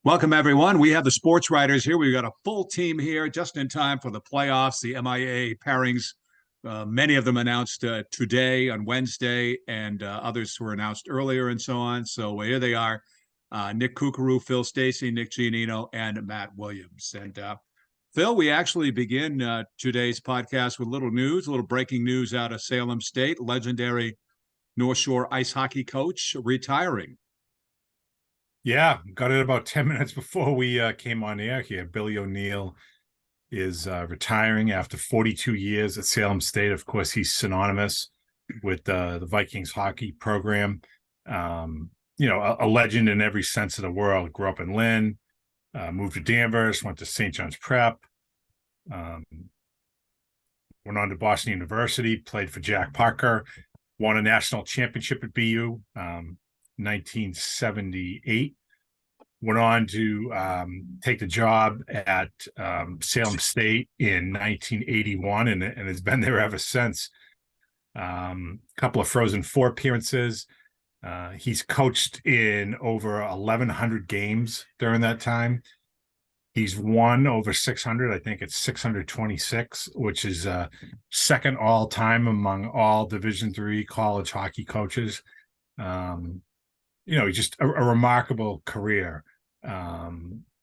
Welcome, everyone. We have the sports writers here. We've got a full team here just in time for the playoffs, the MIA pairings. Many of them announced today on Wednesday, and others were announced earlier and so on. So here they are, Nick Kukuru, Phil Stacy, Nick Giannino, and Matt Williams. And Phil, we actually begin today's podcast with a little breaking news out of Salem State. Legendary North Shore ice hockey coach retiring. Yeah, got it about 10 minutes before we came on air here. Billy O'Neill is retiring after 42 years at Salem State. Of course, he's synonymous with the Vikings hockey program. A legend in every sense of the world. Grew up in Lynn, moved to Danvers, went to St. John's Prep, went on to Boston University, played for Jack Parker, won a national championship at BU. 1978, went on to take the job at Salem State in 1981 and has been there ever since. Couple of Frozen Four appearances. He's coached in over 1,100 games during that time. He's won over 600. I think it's 626, which is second all time among all Division III college hockey coaches. He's just a remarkable career.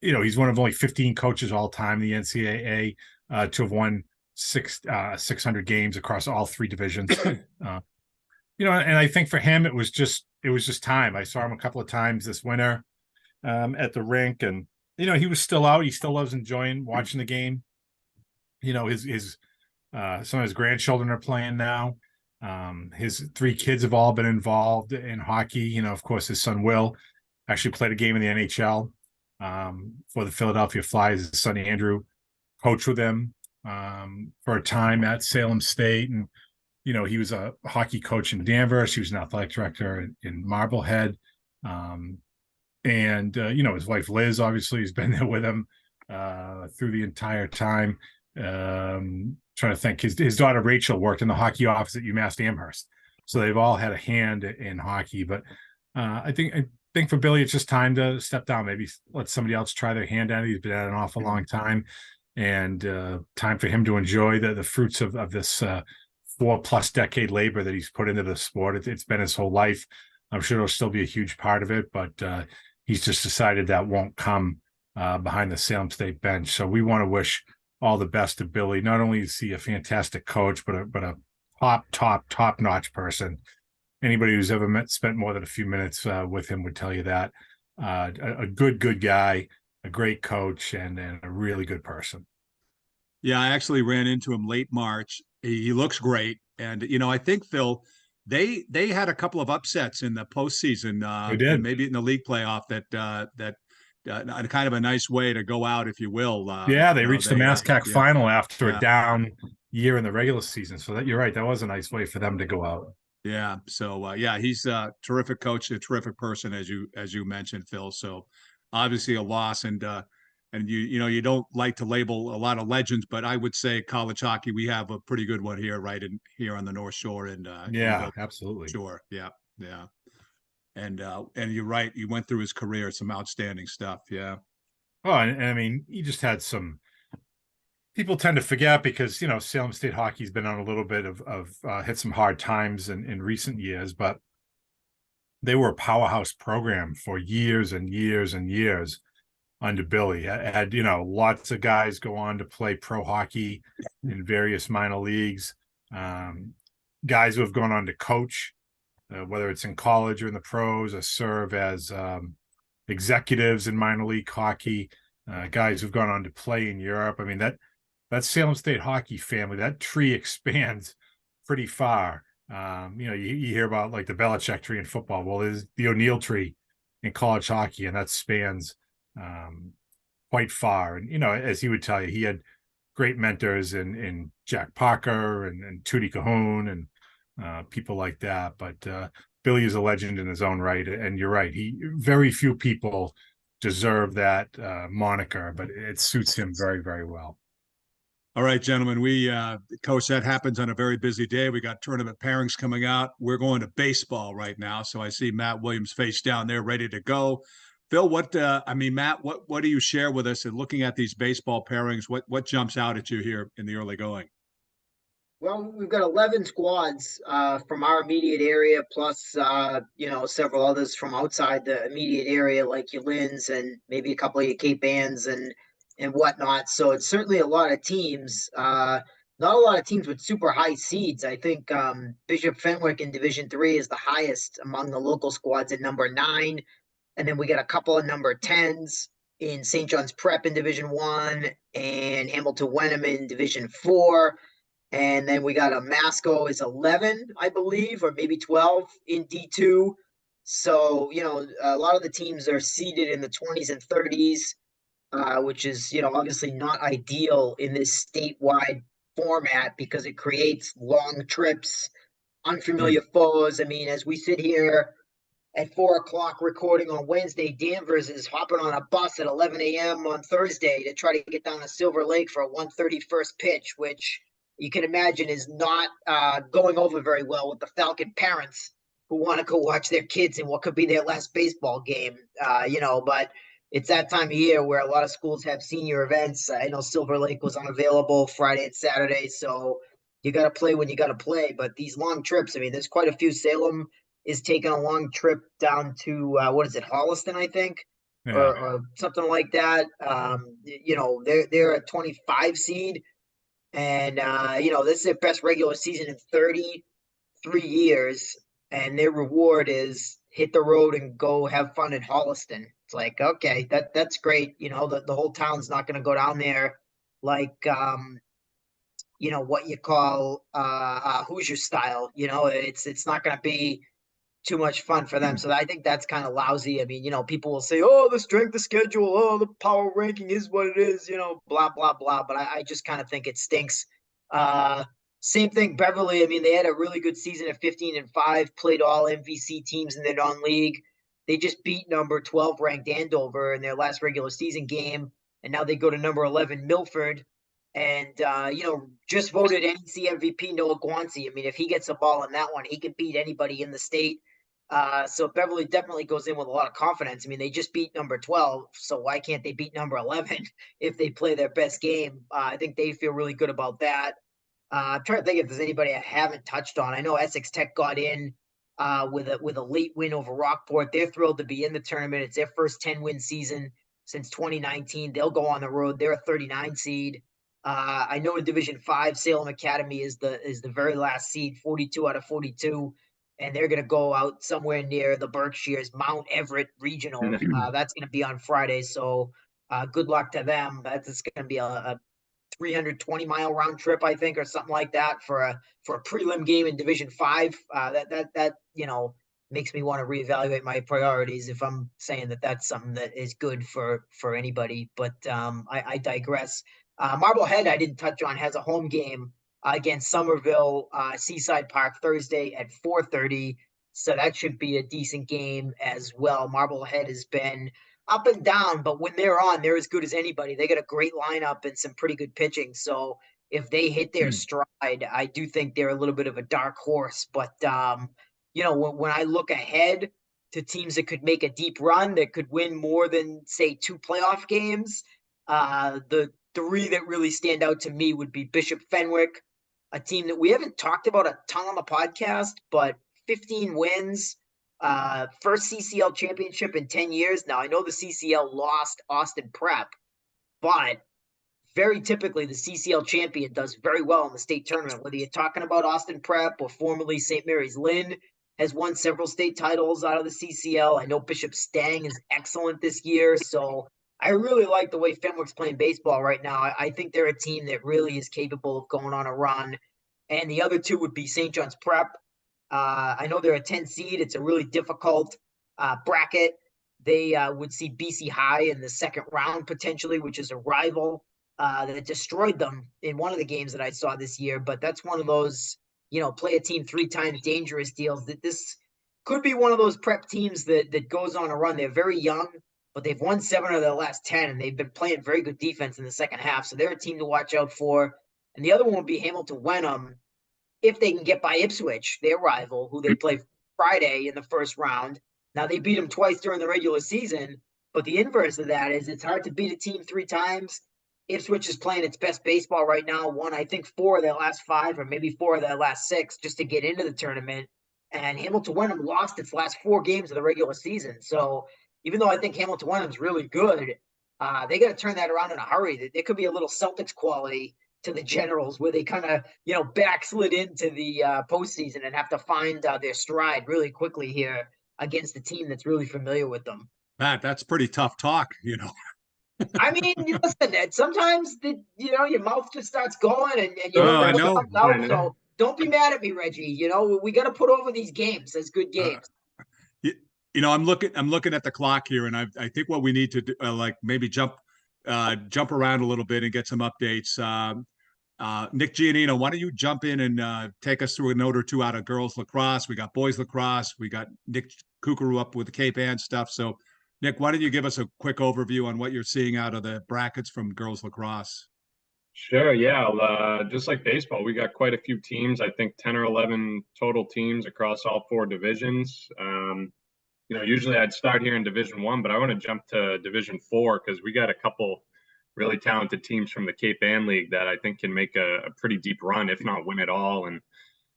He's one of only 15 coaches all time in the NCAA to have won 600 games across all three divisions. And I think for him, it was just time. I saw him a couple of times this winter at the rink, and he was still out. He still loves enjoying watching the game. His some of his grandchildren are playing now. His three kids have all been involved in hockey. Of course, his son Will actually played a game in the NHL for the Philadelphia Flyers. His son Andrew coached with him for a time at Salem State, and he was a hockey coach in Danvers. He was an athletic director in Marblehead, and his wife Liz obviously has been there with him through the entire time. Trying to think, his daughter Rachel worked in the hockey office at UMass Amherst, so they've all had a hand in hockey. But I think for Billy, it's just time to step down. Maybe let somebody else try their hand at it. He's been at it an awful long time, and time for him to enjoy the fruits of this 4+ decade labor that he's put into the sport. It's been his whole life. I'm sure it'll still be a huge part of it, but he's just decided that won't come behind the Salem State bench. So we want to wish all the best to Billy. Not only is he a fantastic coach, but a top-notch person. Anybody who's ever spent more than a few minutes with him would tell you that. A good guy, a great coach, and a really good person. Yeah, I actually ran into him late March. He looks great. And, I think, Phil, they had a couple of upsets in the postseason. They did. Maybe in the league playoff that kind of a nice way to go out, if you will. They reached the MASCAC final after a down year in the regular season. So you're right. That was a nice way for them to go out. Yeah. So he's a terrific coach, a terrific person, as you mentioned, Phil. So obviously a loss, and you don't like to label a lot of legends, but I would say college hockey, we have a pretty good one here, right here on the North Shore, and absolutely, sure, yeah. And you're right. You went through his career, some outstanding stuff. Yeah. Oh, and I mean, he just had some. People tend to forget because Salem State hockey's been on a little bit of hit some hard times in recent years, but they were a powerhouse program for years and years and years under Billy. Had lots of guys go on to play pro hockey in various minor leagues. Guys who have gone on to coach. Whether it's in college or in the pros, or serve as executives in minor league hockey, guys who've gone on to play in Europe. I mean, that Salem State hockey family, that tree expands pretty far. You hear about like the Belichick tree in football. Well, there's the O'Neill tree in college hockey, and that spans quite far. And, as he would tell you, he had great mentors in Jack Parker and Tootie Cahoon and people like that, but Billy is a legend in his own right, and you're right. Very few people deserve that moniker, but it suits him very, very well. All right, gentlemen, Coach, that happens on a very busy day. We got tournament pairings coming out. We're going to baseball right now. So I see Matt Williams face down there ready to go. Phil, I mean, Matt, what do you share with us in looking at these baseball pairings? What jumps out at you here in the early going? Well, we've got 11 squads from our immediate area, plus several others from outside the immediate area, like your Lins and maybe a couple of your Cape Anns and whatnot. So it's certainly a lot of teams. Not a lot of teams with super high seeds. I think Bishop Fenwick in Division 3 is the highest among the local squads at number 9, and then we got a couple of number 10s in St. John's Prep in Division 1 and Hamilton Wenham in Division 4. And then we got a Masco is 11, I believe, or maybe 12 in D2. So, a lot of the teams are seated in the 20s and 30s, which is, obviously not ideal in this statewide format because it creates long trips, Hmm. unfamiliar foes. I mean, as we sit here at 4 o'clock recording on Wednesday, Danvers is hopping on a bus at 11 a.m. on Thursday to try to get down to Silver Lake for a 1:30 first pitch, which you can imagine is not going over very well with the Falcon parents who want to go watch their kids in what could be their last baseball game. But it's that time of year where a lot of schools have senior events. I know Silver Lake was unavailable Friday and Saturday, so you got to play when you got to play. But these long trips, I mean, there's quite a few. Salem is taking a long trip down to what is it, Holliston, I think, Yeah. or something like that. They're a 25 seed, and this is their best regular season in 33 years, and their reward is hit the road and go have fun in Holliston. It's like, okay, that's great. The whole town's not going to go down there like what you call Hoosier style. It's not going to be too much fun for them. So I think that's kind of lousy. I mean, people will say, oh, the strength of schedule, oh, the power ranking is what it is, blah, blah, blah. But I just kind of think it stinks. Uh, Same thing, Beverly. I mean, they had a really good season at 15-5, played all MVC teams in their non-league. They just beat number 12 ranked Andover in their last regular season game. And now they go to number 11 Milford. And, just voted NEC MVP Noah Guanci. I mean, if he gets a ball in that one, he can beat anybody in the state. So Beverly definitely goes in with a lot of confidence. I mean, they just beat number 12, so why can't they beat number 11 if they play their best game? I think they feel really good about that. I'm trying to think if there's anybody I haven't touched on. I know Essex Tech got in with a late win over Rockport. They're thrilled to be in the tournament. It's their first 10-win season since 2019. They'll go on the road. They're a 39 seed. I know in Division 5, Salem Academy is the very last seed, 42 out of 42, and they're going to go out somewhere near the Berkshires, Mount Everett Regional. That's going to be on Friday, so good luck to them. That's going to be a 320-mile round trip, I think, or something like that for a prelim game in Division 5. That makes me want to reevaluate my priorities if I'm saying that that's something that is good for anybody. But I digress. Marblehead, I didn't touch on, has a home game against Somerville Seaside Park Thursday at 4:30. So that should be a decent game as well. Marblehead has been up and down, but when they're on, they're as good as anybody. They got a great lineup and some pretty good pitching. So if they hit their stride, I do think they're a little bit of a dark horse. But when I look ahead to teams that could make a deep run, that could win more than say 2 playoff games, the three that really stand out to me would be Bishop Fenwick, a team that we haven't talked about a ton on the podcast, but 15 wins. First CCL championship in 10 years. Now, I know the CCL lost Austin Prep, but very typically the CCL champion does very well in the state tournament. Whether you're talking about Austin Prep or formerly St. Mary's Lynn has won several state titles out of the CCL. I know Bishop Stang is excellent this year. So I really like the way Fenwick's playing baseball right now. I think they're a team that really is capable of going on a run. And the other two would be St. John's Prep. I know they're a 10 seed. It's a really difficult bracket. They would see BC High in the second round potentially, which is a rival that destroyed them in one of the games that I saw this year. But that's one of those, play a team 3 times dangerous deals. That this could be one of those prep teams that goes on a run. They're very young, but they've won 7 of their last 10, and they've been playing very good defense in the second half. So they're a team to watch out for. And the other one would be Hamilton Wenham, if they can get by Ipswich, their rival, who they play Friday in the first round. Now, they beat them twice during the regular season, But the inverse of that is it's hard to beat a team 3 times. Ipswich is playing its best baseball right now. Won, I think, 4 of their last 5, or maybe 4 of their last 6, just to get into the tournament. And Hamilton Wenham lost its last 4 games of the regular season. So even though I think Hamilton Wenham's really good, they got to turn that around in a hurry. There could be a little Celtics quality to the Generals, where they kind of backslid into the postseason and have to find their stride really quickly here against a team that's really familiar with them. That's pretty tough talk, you know. I mean, listen, Ed, sometimes your mouth just starts going and you Oh, don't know I what know. comes out. So don't be mad at me, Reggie. We got to put over these games as good games. You, I'm looking at the clock here, and I think what we need to do, like maybe jump around a little bit and get some updates. Nick Giannino, why don't you jump in and take us through a note or two out of girls lacrosse? We got boys lacrosse. We got Nick Kukuru up with the Cape Ann stuff. So, Nick, why don't you give us a quick overview on what you're seeing out of the brackets from girls lacrosse? Sure, yeah. Just like baseball, we got quite a few teams. I think 10 or 11 total teams across all 4 divisions. Usually I'd start here in Division 1, but I want to jump to Division 4 because we got a couple really talented teams from the Cape Ann League that I think can make a pretty deep run, if not win it all. And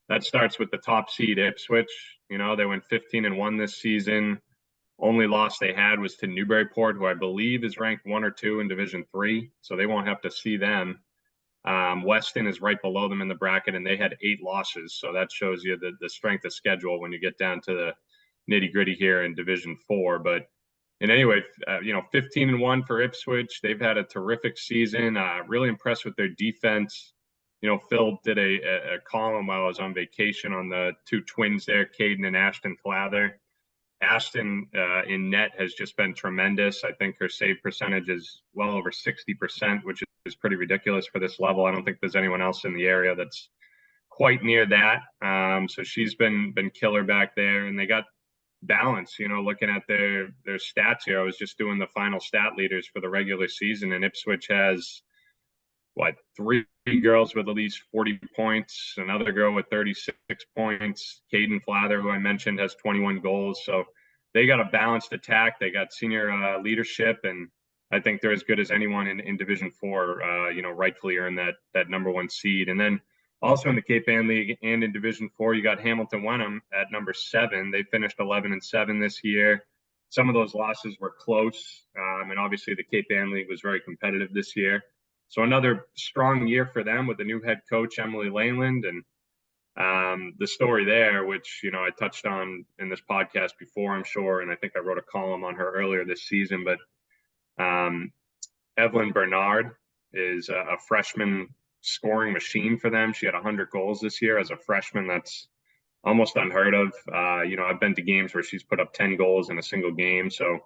that starts with the top seed Ipswich. They went 15-1 this season. Only loss they had was to Newburyport, who I believe is ranked 1 or 2 in Division 3, so they won't have to see them. Weston is right below them in the bracket, and they had 8 losses. So that shows you the strength of schedule when you get down to the nitty gritty here in Division 4. But anyway, 15-1 for Ipswich. They've had a terrific season. Really impressed with their defense. Phil did a column while I was on vacation on the 2 twins there, Caden and Ashton Clather. Ashton in net has just been tremendous. I think her save percentage is well over 60%, which is pretty ridiculous for this level. I don't think there's anyone else in the area that's quite near that. So she's been killer back there, and they got balance. Looking at their stats here, I was just doing the final stat leaders for the regular season, and Ipswich has 3 girls with at least 40 points, another girl with 36 points. Caden Flather, who I mentioned, has 21 goals. So they got a balanced attack. They got senior leadership, and I think they're as good as anyone in Division 4. Rightfully earned that number 1 seed. And then also in the Cape Ann League and in Division 4, you got Hamilton Wenham at number 7. They finished 11-7 this year. Some of those losses were close, and obviously the Cape Ann League was very competitive this year. So another strong year for them with the new head coach, Emily Leyland. And the story there, which, I touched on in this podcast before, I'm sure, and I think I wrote a column on her earlier this season, but Evelyn Bernard is a freshman scoring machine for them. She had 100 goals this year as a freshman. That's almost unheard of. I've been to games where she's put up 10 goals in a single game. So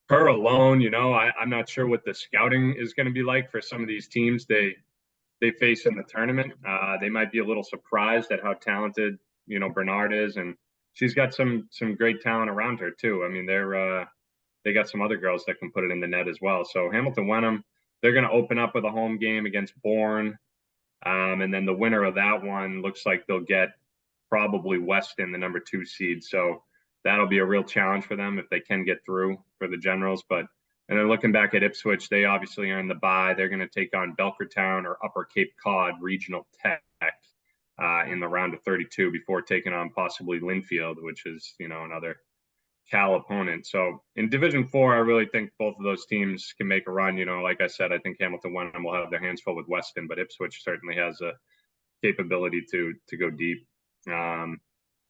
her alone, I'm not sure what the scouting is going to be like for some of these teams they face in the tournament. They might be a little surprised at how talented, Bernard is. And she's got some great talent around her too. I mean, they got some other girls that can put it in the net as well. So Hamilton Wenham, they're going to open up with a home game against Bourne. And then the winner of that one looks like they'll get probably Weston, the number 2 seed. So that'll be a real challenge for them if they can get through for the Generals. And then looking back at Ipswich, they obviously are in the bye. They're going to take on Belchertown or Upper Cape Cod Regional Tech in the round of 32 before taking on possibly Linfield, which is, another Cal opponent. So in Division 4, I really think both of those teams can make a run. Like I said, I think Hamilton Wenham will have their hands full with Weston, but Ipswich certainly has a capability to go deep.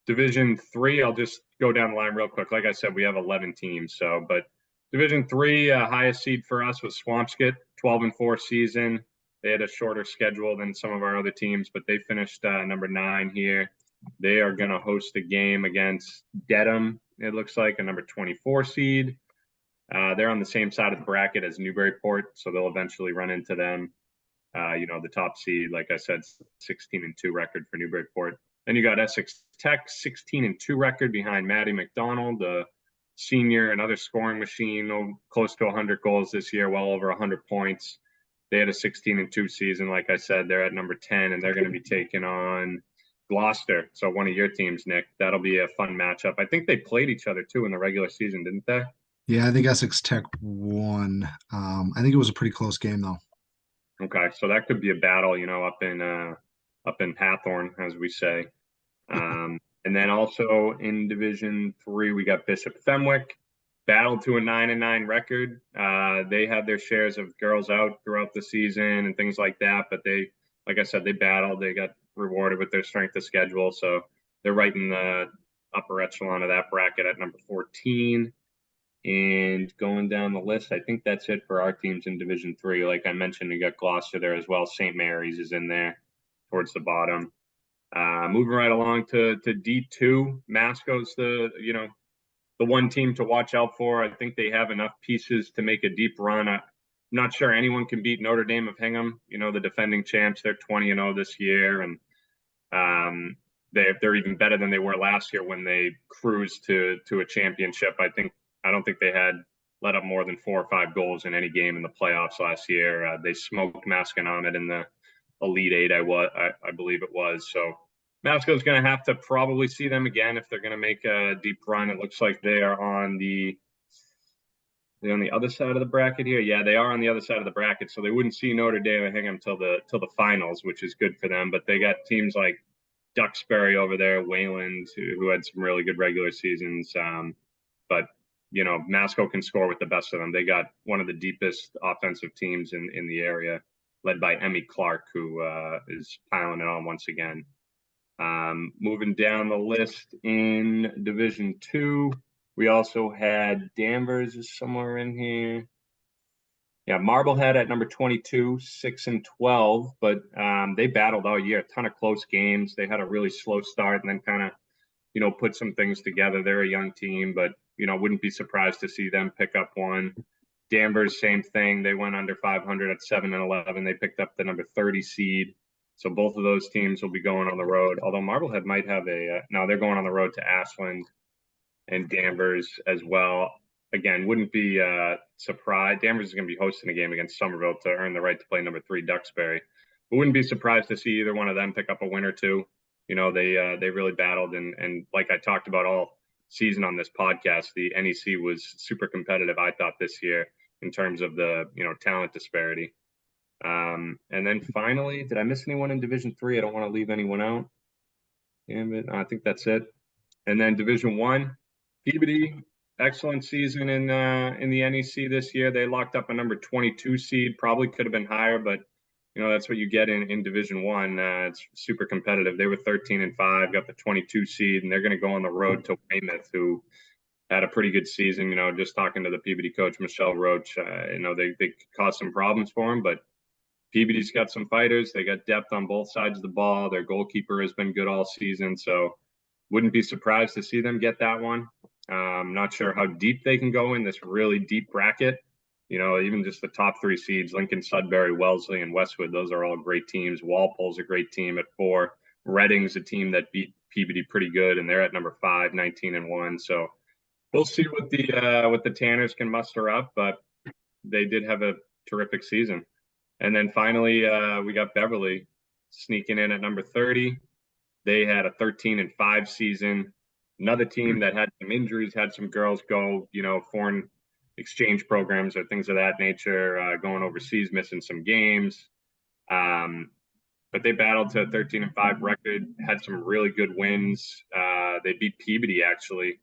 Division 3, I'll just go down the line real quick. Like I said, we have 11 teams. But Division 3, highest seed for us was Swampscott, 12-4 season. They had a shorter schedule than some of our other teams, but they finished number 9 here. They are going to host a game against Dedham, it looks like, a number 24 seed. They're on the same side of the bracket as Newburyport, so they'll eventually run into them. The top seed, like I said, 16-2 record for Newburyport. Then you got Essex Tech, 16-2 record behind Maddie McDonald, the senior, another scoring machine, close to 100 goals this year, well over 100 points. They had a 16-2 season. Like I said, they're at number 10, and they're going to be taking on Gloucester. So one of your teams, Nick. That'll be a fun matchup. I think they played each other, too, in the regular season, didn't they? Yeah, I think Essex Tech won. I think it was a pretty close game though. Okay, so that could be a battle, up in Hathorn, as we say. And then also in Division Three, we got Bishop Fenwick, battled to a 9-9 record. They had their shares of girls out throughout the season and things like that, but they, like I said, they battled. They got rewarded with their strength of schedule, so they're right in the upper echelon of that bracket at number 14. And going down the list, I think that's it for our teams in Division Three. Like I mentioned, we got Gloucester there as well. St. Mary's is in there towards the bottom. Moving right along to D2, Masco's the one team to watch out for. I think they have enough pieces to make a deep run. I'm not sure anyone can beat Notre Dame of Hingham. The defending champs. They're 20-0 this year, and they're even better than they were last year when they cruised to a championship. I don't think they had let up more than 4 or 5 goals in any game in the playoffs last year. They smoked Masconomet in the Elite Eight, I believe it was. So Masco's going to have to probably see them again if they're going to make a deep run. It looks like they are on the other side of the bracket here. Yeah, they are on the other side of the bracket, so they wouldn't see Notre Dame or Hingham till the finals, which is good for them. But they got teams like Duxbury over there, Wayland, who had some really good regular seasons. But Masco can score with the best of them. They got one of the deepest offensive teams in the area, led by Emmy Clark, who is piling it on once again. Moving down the list in Division Two, we also had Danvers is somewhere in here. Yeah, Marblehead at number 22, 6-12, but they battled all year. A ton of close games. They had a really slow start and then kind of, put some things together. They're a young team, but wouldn't be surprised to see them pick up one. Danvers, same thing. They went under 500 at 7-11. They picked up the number 30 seed. So both of those teams will be going on the road. Although Marblehead might have no, they're going on the road to Ashland and Danvers as well. Again, wouldn't be surprised. Danvers is going to be hosting a game against Somerville to earn the right to play number 3 Duxbury. But wouldn't be surprised to see either one of them pick up a win or two. They really battled, and like I talked about all season on this podcast, the NEC was super competitive, I thought, this year in terms of the talent disparity. And then finally, did I miss anyone in Division 3? I don't want to leave anyone out. Damn it, I think that's it. And then Division 1, Peabody, excellent season in the NEC this year. They locked up a number 22 seed, probably could have been higher, but that's what you get in Division 1. It's super competitive. They were 13-5, got the 22 seed, and they're going to go on the road to Weymouth, who had a pretty good season. Just talking to the Peabody coach, Michelle Roach, they caused some problems for him, but Peabody's got some fighters. They got depth on both sides of the ball. Their goalkeeper has been good all season, so wouldn't be surprised to see them get that one. Not sure how deep they can go in this really deep bracket. Even just the top 3 seeds, Lincoln, Sudbury, Wellesley, and Westwood, those are all great teams. Walpole's a great team at 4. Reading's a team that beat Peabody pretty good, and they're at number 5, 19-1. So we'll see what the Tanners can muster up, but they did have a terrific season. And then finally, we got Beverly sneaking in at number 30. They had a 13-5 season. Another team that had some injuries, had some girls go, foreign exchange programs or things of that nature, going overseas, missing some games. But they battled to a 13-5 record, had some really good wins. They beat Peabody actually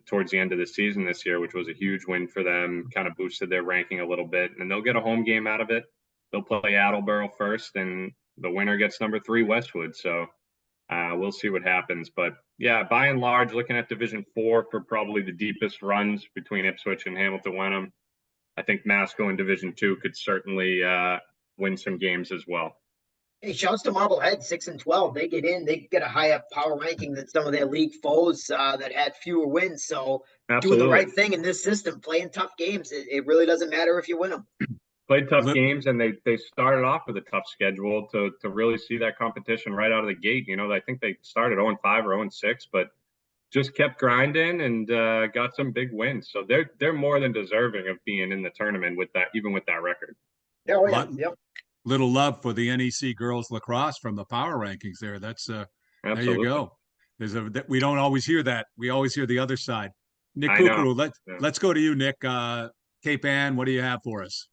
towards the end of the season this year, which was a huge win for them, kind of boosted their ranking a little bit. And they'll get a home game out of it. They'll play Attleboro first, and the winner gets number 3 Westwood. So we'll see what happens. But yeah, by and large, looking at Division 4 for probably the deepest runs between Ipswich and Hamilton Wenham, I think Masco in Division 2 could certainly win some games as well. Hey, shouts to Marblehead, 6-12. They get in, they get a higher power ranking than some of their league foes that had fewer wins. So Absolutely. doing the right thing in this system, playing tough games, it really doesn't matter if you win them. Played tough games, and they started off with a tough schedule to really see that competition right out of the gate. I think they started 0-5 or 0-6, but just kept grinding and got some big wins. So they're more than deserving of being in the tournament with that, even with that record. Oh, yeah. Yep. Little love for the NEC girls lacrosse from the power rankings there. That's there Absolutely. you go. We don't always hear that. We always hear the other side. Nick I know. Kukuru, Yeah. let's go to you, Nick. Cape Ann, what do you have for us?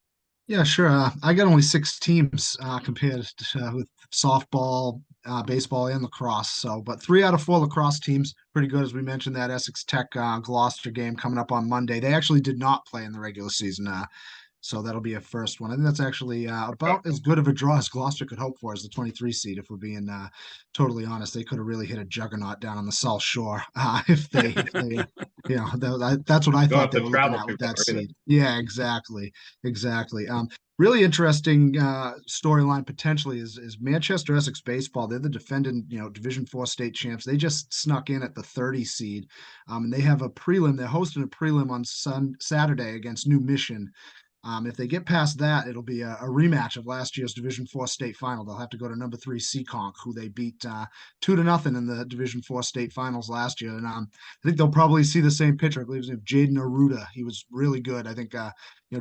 Yeah, sure. I got only six teams compared to, with softball, baseball, and lacrosse. So, but three out of four lacrosse teams, pretty good. As we mentioned, that Essex Tech Gloucester game coming up on Monday. They actually did not play in the regular season. So that'll be a first one. I think that's actually about as good of a draw as Gloucester could hope for as the 23 seed. If we're being totally honest, they could have really hit a juggernaut down on the South Shore that's what I Don't thought have they to were looking travel at too with that far either. seed. Yeah, exactly. Really interesting storyline potentially is Manchester Essex baseball. They're the defending Division Four state champs. They just snuck in at the 30 seed, and they have a prelim. They're hosting a prelim on Saturday against New Mission. If they get past that, it'll be a rematch of last year's Division Four state final. They'll have to go to number 3 Seekonk, who they beat 2-0 in the Division Four state finals last year. And I think they'll probably see the same pitcher. I believe his name Jaden Aruda. He was really good. I think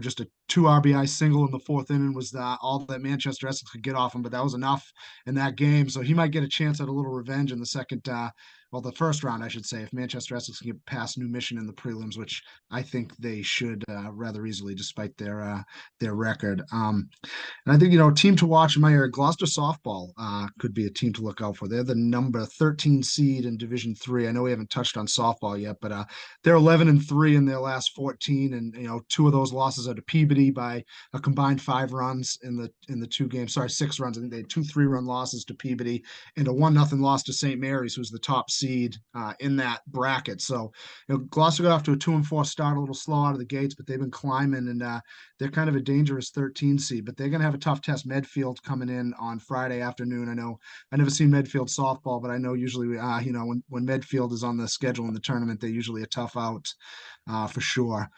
just a 2 RBI single in the fourth inning was all that Manchester Essex could get off him, but that was enough in that game. So he might get a chance at a little revenge in the second. The first round, I should say, if Manchester Essex can get past New Mission in the prelims, which I think they should rather easily, despite their record. And I think, a team to watch in my area, Gloucester softball could be a team to look out for. They're the number 13 seed in Division 3. I know we haven't touched on softball yet, but they're 11-3 in their last 14. And, two of those losses are to Peabody by a combined 5 runs in the two games. Sorry, 6 runs. I think they had 2 3-run losses to Peabody and a 1-0 loss to St. Mary's, who's the top seed in that bracket. So, Gloucester got off to a 2-4 start, a little slow out of the gates, but they've been climbing, and they're kind of a dangerous 13 seed, but they're going to have a tough test. Medfield coming in on Friday afternoon. I know I never seen Medfield softball, but I know usually, when Medfield is on the schedule in the tournament, they're usually a tough out for sure.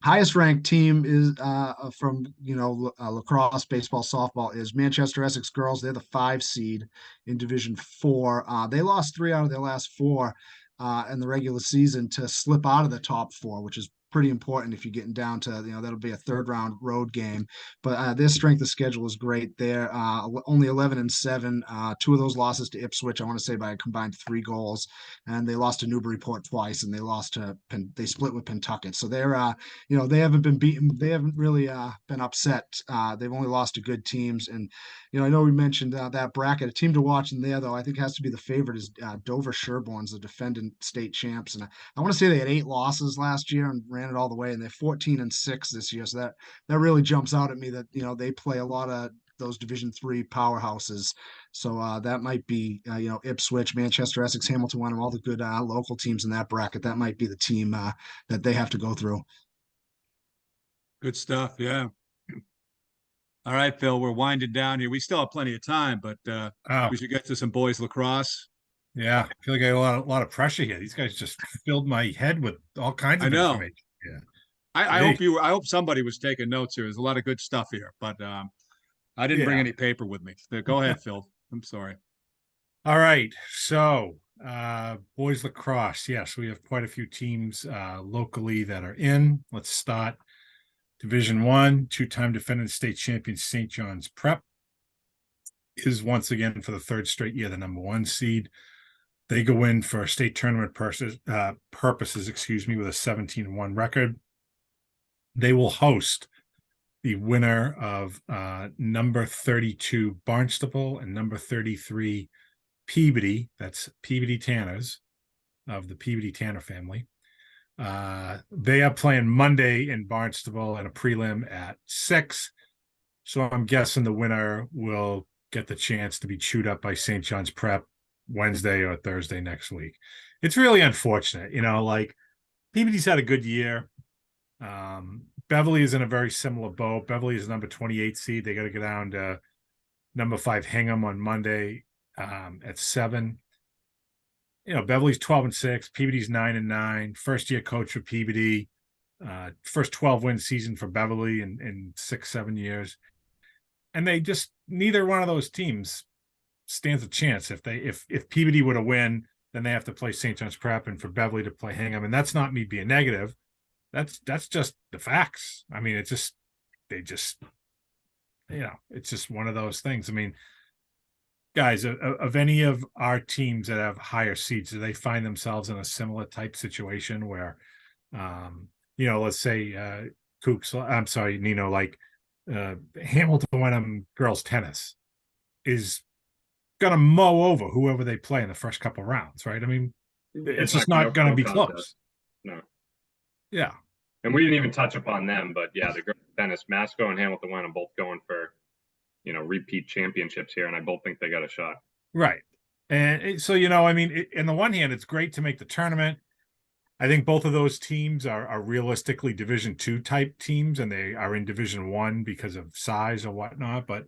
Highest ranked team is from lacrosse, baseball, softball is Manchester Essex girls. They're the 5 seed in Division 4. They lost 3 out of their last 4 in the regular season to slip out of the top 4, which is pretty important if you're getting down to that'll be a 3rd round road game. But their strength of schedule is great. They're only 11-7. 2 of those losses to Ipswich, I want to say by a combined 3 goals, and they lost to Newburyport twice, and they split with Pentucket. So they're they haven't been beaten. They haven't really been upset. They've only lost to good teams. And, I know we mentioned that bracket. A team to watch in there, though, I think has to be the favorite is Dover Sherborne's the defending state champs. And I want to say they had 8 losses last year and ran it all the way. And they're 14-6 this year. So that really jumps out at me that, they play a lot of those Division 3 powerhouses. So that might be, Ipswich, Manchester, Essex, Hamilton, Wenham, all the good local teams in that bracket. That might be the team that they have to go through. Good stuff. Yeah. All right, Phil, we're winding down here. We still have plenty of time, but we should get to some boys lacrosse. Yeah, I feel like I got a lot of pressure here. These guys just filled my head with all kinds of information. Yeah. I hope somebody was taking notes here. There's a lot of good stuff here, but I didn't bring any paper with me. So go ahead, Phil. I'm sorry. All right. So boys lacrosse. Yes, we have quite a few teams locally that are in. Let's start Division 1, 2-time defending state champion St. John's Prep is once again for the 3rd straight year the number 1 seed. They go in for state tournament purposes, with a 17-1 record. They will host the winner of number 32 Barnstable and number 33 Peabody. That's Peabody Tanners of the Peabody Tanner family. They are playing Monday in Barnstable and a prelim at 6. So I'm guessing the winner will get the chance to be chewed up by St. John's Prep Wednesday or Thursday next week. It's really unfortunate, Peabody's had a good year. Beverly is in a very similar boat. Beverly is number 28 seed. They got to go down to number 5 Hingham on Monday at 7. Beverly's 12-6. Peabody's 9-9. First year coach for Peabody. First 12-win season for Beverly in 6-7 years. And they just, neither one of those teams stands a chance. If Peabody were to win, then they have to play St. John's Prep, and for Beverly to play Hingham. And that's not me being negative. That's just the facts. I mean, it's just one of those things. I mean, guys, of any of our teams that have higher seeds, do they find themselves in a similar type situation where, let's say Kooks, I'm sorry, Nino, like Hamilton Wenham girls tennis is gonna mow over whoever they play in the first couple rounds, right? I mean, it's just not gonna be close. No. Yeah. And we didn't even touch upon them, but yeah, the girls tennis, Masco and Hamilton Wenham both going for, repeat championships here, and I both think they got a shot. Right. And so, I mean, in the one hand, it's great to make the tournament. I think both of those teams are realistically Division II type teams, and they are in Division I because of size or whatnot. But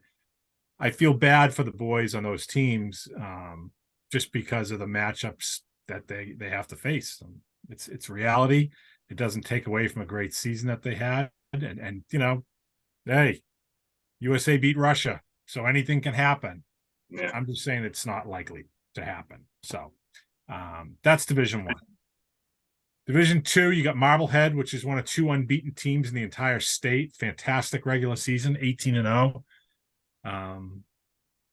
I feel bad for the boys on those teams, just because of the matchups that they have to face. It's reality. It doesn't take away from a great season that they had, and hey, USA beat Russia, so anything can happen. Yeah. I'm just saying it's not likely to happen. So that's Division I. Division II, you got Marblehead, which is one of 2 unbeaten teams in the entire state. Fantastic regular season, 18-0. A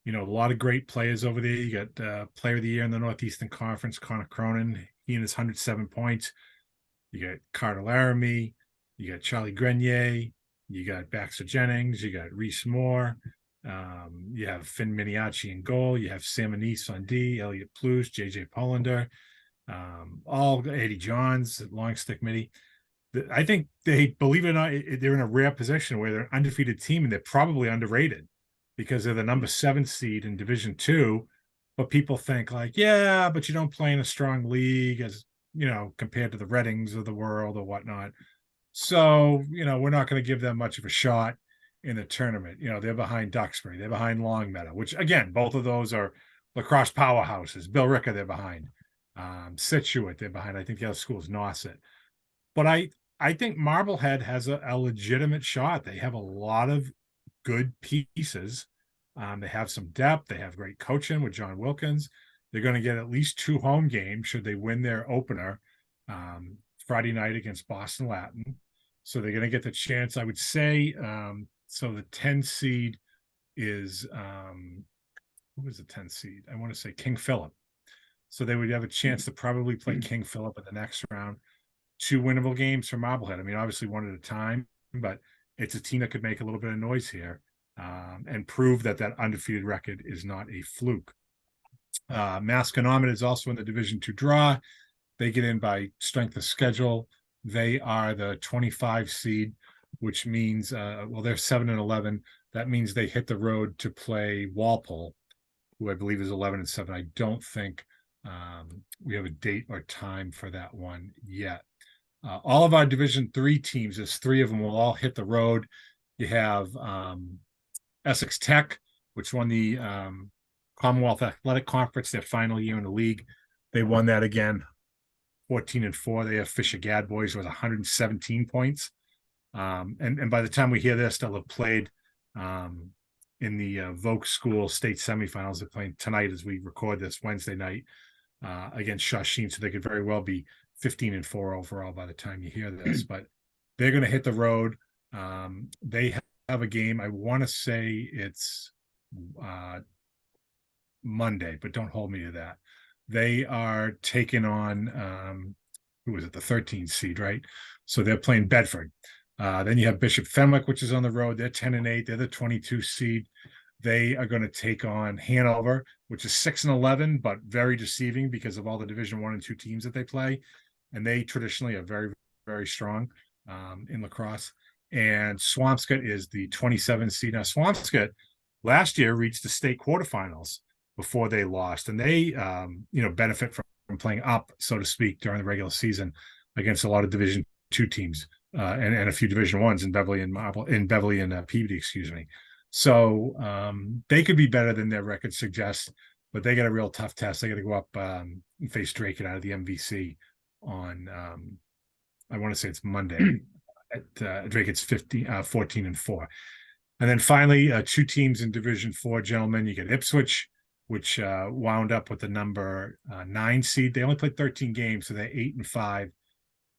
lot of great players over there. You got Player of the Year in the Northeastern Conference, Connor Cronin. He and his 107 points. You got Carter Laramie. You got Charlie Grenier. You got Baxter Jennings. You got Reese Moore. You have Finn Miniacci in goal. You have Sam Anise on D, Elliot Plus, JJ Pollander, all Eddie Johns, long stick midi. I think they, believe it or not, they're in a rare position where they're an undefeated team and they're probably underrated because they're the number 7 seed in Division II. But people think like, yeah, but you don't play in a strong league as, compared to the Reddings of the world or whatnot. So, we're not going to give them much of a shot in the tournament. They're behind Duxbury, they're behind Longmeadow, which again, both of those are lacrosse powerhouses. Bill Ricker, they're behind. Situate, they're behind. I think the other school is Nauset. But I think Marblehead has a legitimate shot. They have a lot of good pieces. They have some depth. They have great coaching with John Wilkins. They're going to get at least 2 home games should they win their opener Friday night against Boston Latin. So they're going to get the chance, I would say. So the 10 seed is who was the 10 seed? I want to say King Philip. So they would have a chance to probably play King Philip in the next round. 2 winnable games for Marblehead. I mean, obviously one at a time, but it's a team that could make a little bit of noise here and prove that undefeated record is not a fluke. Masconomet is also in the Division II draw. They get in by strength of schedule. They are the 25 seed, which means, they're 7-11. That means they hit the road to play Walpole, who I believe is 11-7. I don't think we have a date or time for that one yet. All of our Division III teams, there's 3 of them, will all hit the road. You have Essex Tech, which won the Commonwealth Athletic Conference, their final year in the league. They won that again, 14-4. They have Fisher Gad Boys with 117 points. And by the time we hear this, they'll have played in the Voke School state semifinals. They're playing tonight as we record this Wednesday night against Shawsheen, so they could very well be 15-4 overall by the time you hear this. But they're going to hit the road. They have a game. I want to say it's Monday, but don't hold me to that. They are taking on who was it, the 13th seed, right? So they're playing Bedford. Then you have Bishop Fenwick, which is on the road. They're 10-8. They're the 22 seed. They are going to take on Hanover, which is 6-11, but very deceiving because of all the Division I and II teams that they play. And they traditionally are very, very strong in lacrosse. And Swampscott is the 27 seed. Now, Swampscott last year reached the state quarterfinals before they lost. And they, benefit from playing up, so to speak, during the regular season against a lot of Division II teams and a few Division I's in Beverly and Peabody, excuse me. So they could be better than their record suggests, but they got a real tough test. They got to go up and face Drake out of the MVC on, I want to say it's Monday. At Drake, it's 14-4. And then finally, 2 teams in Division IV, gentlemen. You get Ipswich, which wound up with the number 9 seed. They only played 13 games, so they're 8-5.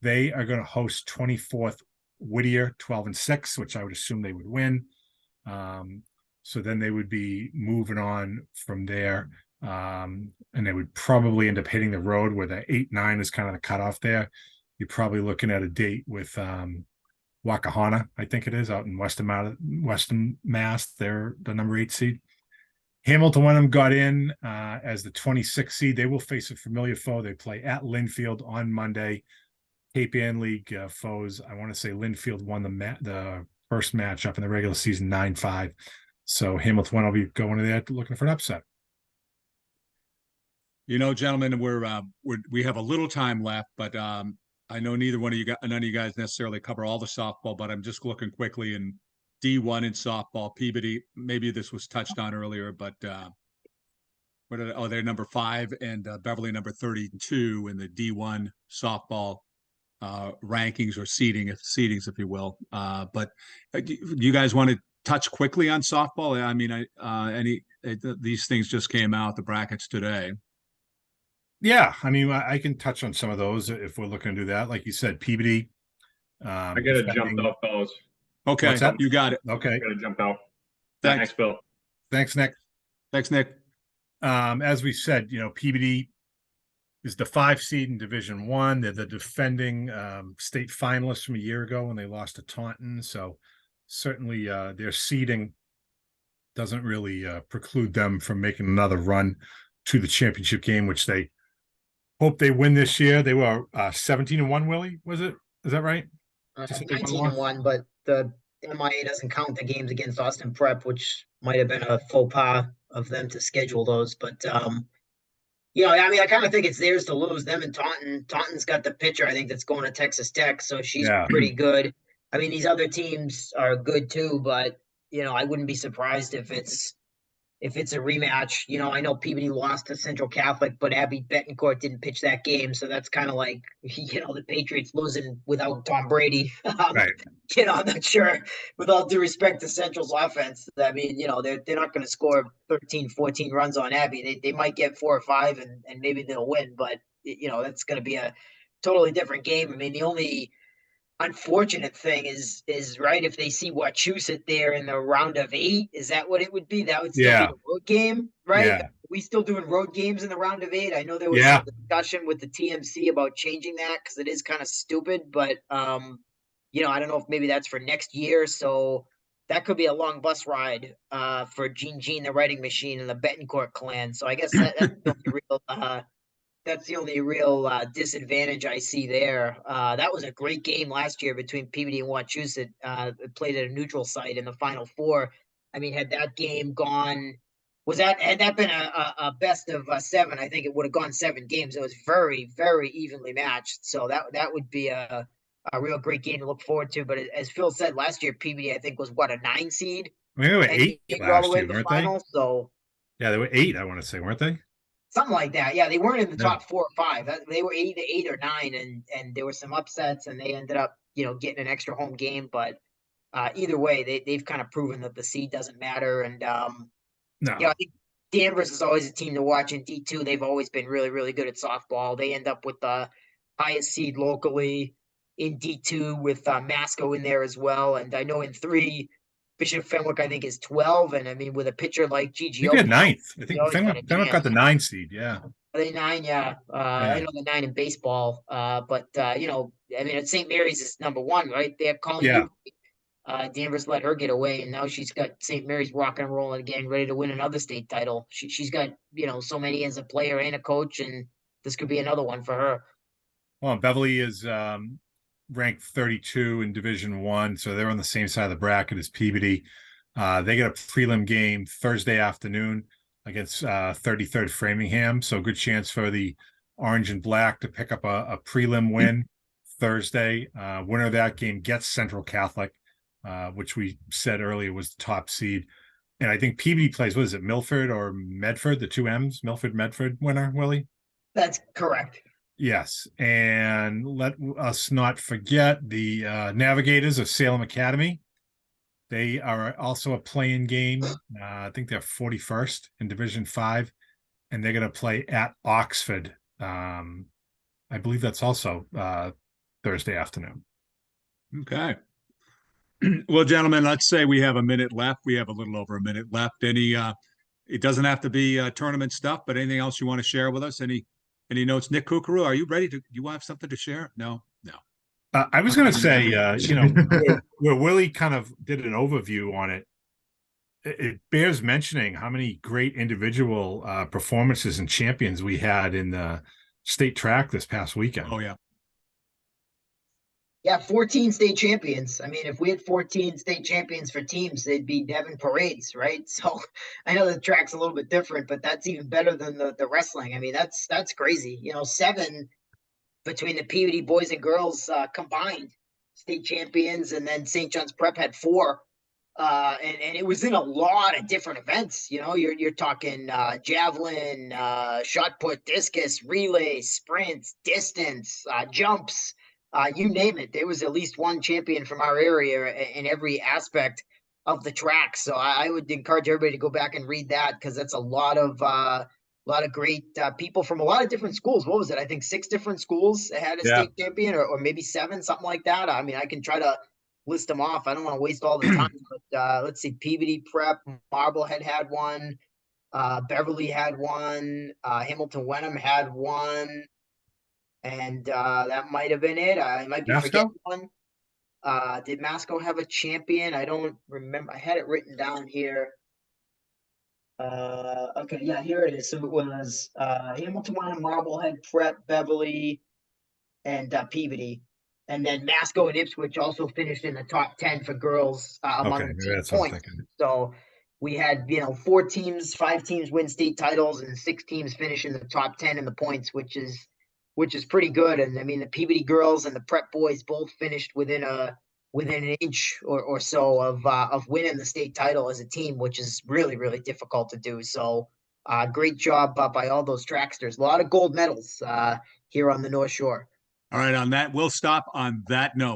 They are going to host 24th Whittier, 12-6, which I would assume they would win. So then they would be moving on from there. And they would probably end up hitting the road where the 8-9 is kind of the cutoff there. You're probably looking at a date with Wakahana, I think it is, out in Western Mass. They're the number 8 seed. Hamilton Wenham got in as the 26th seed. They will face a familiar foe. They play at Linfield on Monday. Cape Ann League foes. I want to say Linfield won the first matchup in the regular season 9-5. So Hamilton Wenham will be going there looking for an upset. You know, gentlemen, we have a little time left, but I know none of you guys necessarily cover all the softball, but I'm just looking quickly in D1 in softball. Peabody, maybe this was touched on earlier, but they're number 5 and Beverly number 32 in the D1 softball rankings or seedings, if you will. But do you guys want to touch quickly on softball? I mean, these things just came out, the brackets today. Yeah, I mean, I can touch on some of those if we're looking to do that. Like you said, Peabody. I got to jump out, fellas. Okay, you got it. Okay, I got to jump out. Thanks, Bill. Thanks, Nick. Thanks, Nick. As we said, Peabody is the 5 seed in Division 1. They're the defending state finalists from a year ago when they lost to Taunton. So certainly their seeding doesn't really preclude them from making another run to the championship game, which they hope they win this year. They were 17-1, Willie, was it? Is that right? 19-1, but the MIA doesn't count the games against Austin Prep, which might have been a faux pas of them to schedule those. But I mean, I kind of think it's theirs to lose. Them and Taunton. Taunton's got the pitcher, I think, that's going to Texas Tech, so she's pretty good. I mean, these other teams are good too, but I wouldn't be surprised if it's a rematch. I know Peabody lost to Central Catholic, but Abby Betancourt didn't pitch that game, so that's kind of like the Patriots losing without Tom Brady. Right. I'm not sure. With all due respect to Central's offense, I mean, they're not going to score 13, 14 runs on Abby. They might get 4 or 5, and maybe they'll win, but that's going to be a totally different game. I mean, the only unfortunate thing is right, if they see Wachusett there in the round of 8, is that what it would be? That would still be a road game, right? Yeah. Are we still doing road games in the round of 8? I know there was some discussion with the TMC about changing that because it is kind of stupid, but I don't know if maybe that's for next year. So that could be a long bus ride for Gene the writing machine and the Betancourt clan. So I guess that's the only real disadvantage I see there. That was a great game last year between Peabody and Wachusett. It played at a neutral site in the Final Four. I mean, had that game gone, had that been a best of 7, I think it would have gone 7 games. It was very, very evenly matched. So that would be a real great game to look forward to. But as Phil said, last year Peabody, I think, was a 9 seed. I mean, they were 8 last year, weren't they? So yeah, they were 8. I want to say, weren't they? Something like that. Yeah, they weren't in the top 4 or 5. They were 8 or 9, and there were some upsets, and they ended up, getting an extra home game. But either way, they've kind of proven that the seed doesn't matter. And I think Danvers is always a team to watch in D2. They've always been really, really good at softball. They end up with the highest seed locally in D2 with Masco in there as well. And I know in 3, Bishop Fenwick, I think, is 12, and I mean, with a pitcher like Gigi, they got 9th. I think Fenwick got the 9 seed. Yeah, are they 9? Yeah, I know the 9 in baseball, but I mean, St. Mary's is number 1, right? They have Colleen. Danvers let her get away, and now she's got St. Mary's rocking and rolling again, ready to win another state title. She's got so many as a player and a coach, and this could be another one for her. Well, Beverly is ranked 32 in Division 1, so they're on the same side of the bracket as Peabody. They get a prelim game Thursday afternoon against 33rd Framingham, so good chance for the orange and black to pick up a prelim win Thursday. Winner of that game gets Central Catholic, which we said earlier was the top seed. And I think Peabody plays, what is it, Milford or Medford, the 2 M's, Milford, Medford winner, Willie? That's correct. Yes, and let us not forget the Navigators of Salem Academy. They are also a play-in game. I think they're 41st in Division 5, and they're going to play at Oxford. I believe that's also Thursday afternoon. Okay. Well, gentlemen, let's say we have a minute left. We have a little over a minute left. It doesn't have to be tournament stuff, but anything else you want to share with us? Any notes? Nick Kukuru, are you ready to, you have something to share? No. I was going to say, where Willie kind of did an overview on it, it bears mentioning how many great individual performances and champions we had in the state track this past weekend. Oh, yeah. Yeah, 14 state champions. I mean, if we had 14 state champions for teams, they'd be Devon parades, right? So I know the track's a little bit different, but that's even better than the wrestling. I mean, that's crazy. 7 between the Peabody boys and girls combined state champions, and then St. John's Prep had 4. And it was in a lot of different events. You're talking javelin, shot put, discus, relay, sprints, distance, jumps. You name it. There was at least one champion from our area in every aspect of the track. So I would encourage everybody to go back and read that, because that's a lot of great people from a lot of different schools. What was it? I think 6 different schools had a state champion, or maybe 7, something like that. I mean, I can try to list them off. I don't want to waste all the time, but let's see. Peabody Prep, Marblehead had one. Beverly had one. Hamilton Wenham had one. And that might have been it. I might be forgetting one. Did Masco have a champion? I don't remember. I had it written down here. Okay, yeah, here it is. So it was Hamilton Wenham, Marblehead, Prep, Beverly, and Peabody. And then Masco and Ipswich also finished in the top 10 for girls among Okay, the team that's what I'm points. thinking. So we had 4 teams, 5 teams win state titles, and 6 teams finish in the top 10 in the points, which is pretty good. And I mean, the Peabody girls and the Prep boys both finished within an inch or so of winning the state title as a team, which is really, really difficult to do. So great job by all those tracksters. A lot of gold medals here on the North Shore. All right. On that, we'll stop on that note.